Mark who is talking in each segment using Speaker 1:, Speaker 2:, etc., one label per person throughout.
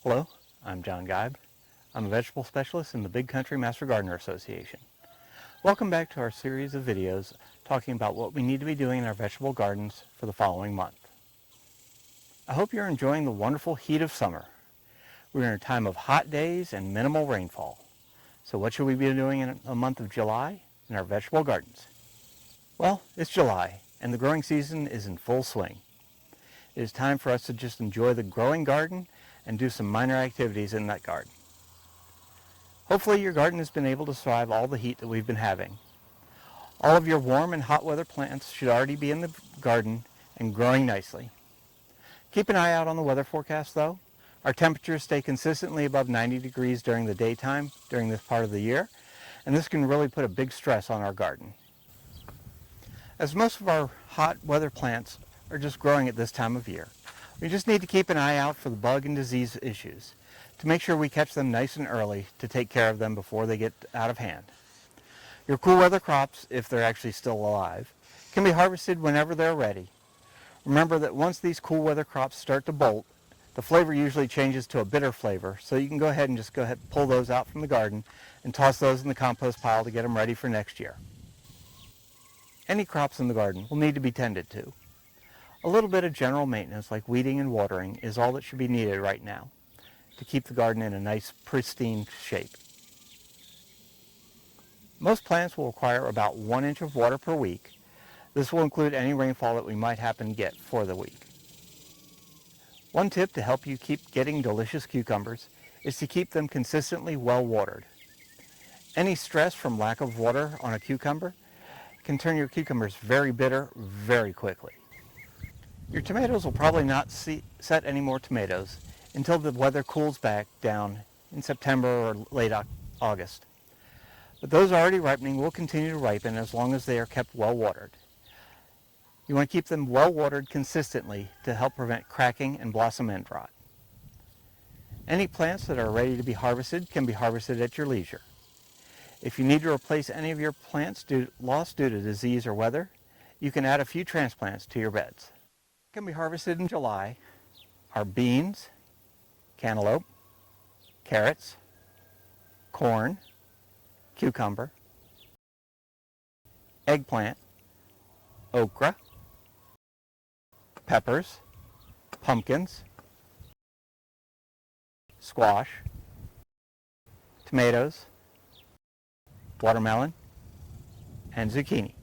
Speaker 1: Hello, I'm John Geib. I'm a vegetable specialist in the Big Country Master Gardener Association. Welcome back to our series of videos talking about what we need to be doing in our vegetable gardens for the following month. I hope you're enjoying the wonderful heat of summer. We're in a time of hot days and minimal rainfall. So what should we be doing in the month of July in our vegetable gardens? Well, it's July and the growing season is in full swing. It is time for us to just enjoy the growing garden and do some minor activities in that garden. Hopefully your garden has been able to survive all the heat that we've been having. All of your warm and hot weather plants should already be in the garden and growing nicely. Keep an eye out on the weather forecast though. Our temperatures stay consistently above 90 degrees during the daytime during this part of the year, and this can really put a big stress on our garden. As most of our hot weather plants are just growing at this time of year, we just need to keep an eye out for the bug and disease issues to make sure we catch them nice and early to take care of them before they get out of hand. Your cool weather crops, if they're actually still alive, can be harvested whenever they're ready. Remember that once these cool weather crops start to bolt, the flavor usually changes to a bitter flavor, so you can go ahead and pull those out from the garden and toss those in the compost pile to get them ready for next year. Any crops in the garden will need to be tended to. A little bit of general maintenance like weeding and watering is all that should be needed right now to keep the garden in a nice pristine shape. Most plants will require about 1 inch of water per week. This will include any rainfall that we might happen to get for the week. One tip to help you keep getting delicious cucumbers is to keep them consistently well watered. Any stress from lack of water on a cucumber can turn your cucumbers very bitter very quickly. Your tomatoes will probably not set any more tomatoes until the weather cools back down in September or late August. But those already ripening will continue to ripen as long as they are kept well watered. You want to keep them well watered consistently to help prevent cracking and blossom end rot. Any plants that are ready to be harvested can be harvested at your leisure. If you need to replace any of your plants lost due to disease or weather, you can add a few transplants to your beds. Can be harvested in July are beans, cantaloupe, carrots, corn, cucumber, eggplant, okra, peppers, pumpkins, squash, tomatoes, watermelon, and zucchini.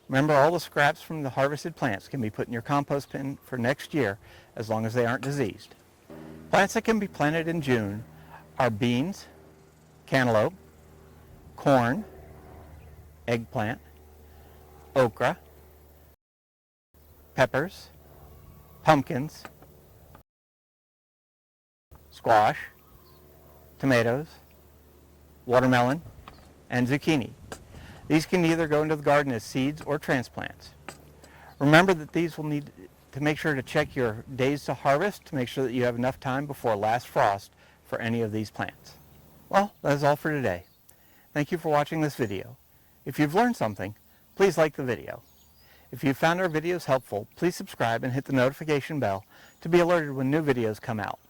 Speaker 1: Remember, all the scraps from the harvested plants can be put in your compost bin for next year as long as they aren't diseased. Plants that can be planted in June are beans, cantaloupe, corn, eggplant, okra, peppers, pumpkins, squash, tomatoes, watermelon, and zucchini. These can either go into the garden as seeds or transplants. Remember that these will need to make sure to check your days to harvest to make sure that you have enough time before last frost for any of these plants. Well, that is all for today. Thank you for watching this video. If you've learned something, please like the video. If you found our videos helpful, please subscribe and hit the notification bell to be alerted when new videos come out.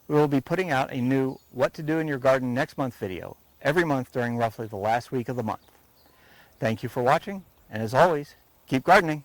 Speaker 1: We will be putting out a new What to Do in Your Garden Next Month video every month during roughly the last week of the month. Thank you for watching, and as always, keep gardening.